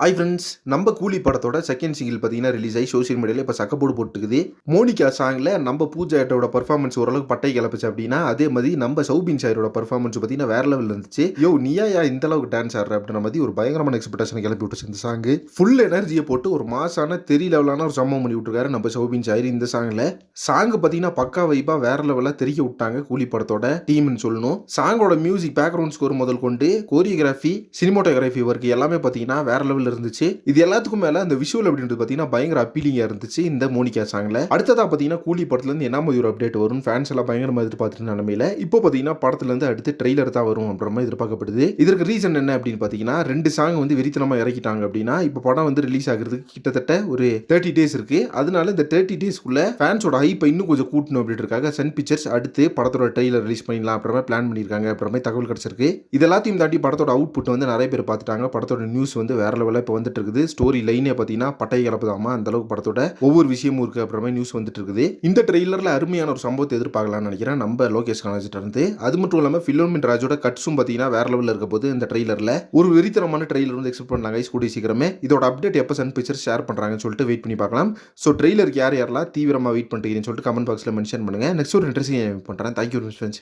Hi friends, நம்ம கூலி படத்தோட செகண்ட் சிங்கிள் பார்த்தீங்கன்னா ரிலீஸ் ஆகி சோஷியல் மீடியாவில் இப்போ சக்கப்போடு போட்டுக்குது. மோனிகா சாங்கில் நம்ம பூஜாட்டோட பர்ஃபார்மன்ஸ் ஓரளவுக்கு பட்டை கிளப்புச்சு அப்படின்னா, அதே மாதிரி நம்ம சௌபின் சாரோட பர்ஃபார்மன்ஸ் பார்த்தீங்கன்னா வேற லெவலில் இருந்துச்சு. நீயா இந்த அளவுக்கு டான்ஸ் ஆடுற அப்படின்ற மாதிரி ஒரு பயங்கரமான எக்ஸ்பெக்டேஷன் கிளப்பி விட்டுச்சு இந்த சாங்கு. ஃபுல் எனர்ஜியை போட்டு ஒரு மாசான தெரிய லெவலான ஒரு சம்பவம் பண்ணி விட்டுருக்காரு நம்ம சௌபின் சார் இந்த சாங்கில். சாங்கு பார்த்தீங்கன்னா பக்கா வைப்பாக வேற லெவலில் தெரிய விட்டாங்க கூலி படத்தோட டீம்னு சொல்லணும். சாங்கோட மியூசிக் பேக்ரவுண்ட் ஸ்கோர் முதல் கொண்டு கோரியோகிராஃபி சினிமோட்டோகிராஃபி ஒர்க் எல்லாமே பார்த்தீங்கன்னா வேற லெவலில் இருந்துச்சு. இது எல்லாத்துக்கும் மேல அந்த விஷுவல் அப்படின்றது பார்த்தீங்கன்னா பயங்கர அப்பீலிங்கா இருந்துச்சு இந்த மோனிகா சாங்ல. அடுத்ததா பார்த்தீங்கன்னா கூலி படத்துல இருந்து என்ன மாதிரி ஒரு அப்டேட் வரும், ஃபேன்ஸ் எல்லாம் பயங்கரமா எதிர்பார்த்துட்டு நிலைமையில இப்போ பார்த்தீங்கன்னா படத்துல இருந்து அடுத்து ட்ரெய்லர் தான் வரும் அப்படின்ற மாதிரி எதிர்பார்க்கப்படுது. இதற்கு ரீசன் என்ன அப்படின்னு பார்த்தீங்கன்னா 2 சாங் வந்து வெறித்தனமா இறக்கிட்டாங்க அப்படின்னா இப்போ படம் வந்து ரிலீஸ் ஆகிறதுக்கு கிட்டத்தட்ட ஒரு 30 டேஸ் இருக்கு. அதனால இந்த 30 டேஸ்க்குள்ள ஃபேன்ஸோட ஹைப்பை இன்னும் கொஞ்சம் கூட்டணும் அப்படின்றதுக்காக சன் பிக்சர்ஸ் அடுத்து படத்தோட ட்ரெய்லர் ரிலீஸ் பண்ணிடலாம் அப்படின்ற மாதிரி பிளான் பண்ணியிருக்காங்க அப்படின்ற மாதிரி தகவல் கிடைச்சிருக்கு. இது எல்லாத்தையும் தாண்டி படத்தோட அவுட்புட் வந்து நிறைய பேர் பார்த்துட்டாங்க. படத்தோட நியூஸ் வந்து வேற லெவலில் இப்போ வந்துட்டு இருக்குது. ஸ்டோரி லைனே பார்த்தீங்கன்னா பட்டை கலப்புதாமா அந்த அளவுக்கு படத்தோட ஒவ்வொரு விஷயமும் இருக்கு அப்புறமே நியூஸ் வந்துட்டு இருக்குது. இந்த ட்ரெய்லர்ல அருமையான ஒரு சம்பவத்தை எதிர்பார்க்கலாம்னு நினைக்கிறேன் நம்ம லோகேஷ் கனகராஜ்ட்ட இருந்து. அது மட்டும் இல்லாமல் ஃபிலோமின் ராஜோட கட்ஸும் பார்த்தீங்கன்னா வேற லெவலில் இருக்க போது இந்த ட்ரெய்லர்ல ஒரு வெறித்தனமான ட்ரெய்லர் வந்து எக்ஸ்பெக்ட் பண்ணலாங்க. கூடிய சீக்கிரமே இதோட அப்டேட் எப்போ சன் பிக்சர்ஸ் ஷேர் பண்றாங்கன்னு சொல்லிட்டு வெயிட் பண்ணி பார்க்கலாம். ஸோ ட்ரெய்லருக்கு யாரெல்லாம் தீவிரமாக வெயிட் பண்ணுறீங்கன்னு சொல்லிட்டு கமெண்ட் பாக்ஸில் மென்ஷன் பண்ணுங்க. நெக்ஸ்ட் ஒரு இன்ட்ரெஸ்டிங் பண்றேன். Thank you friends.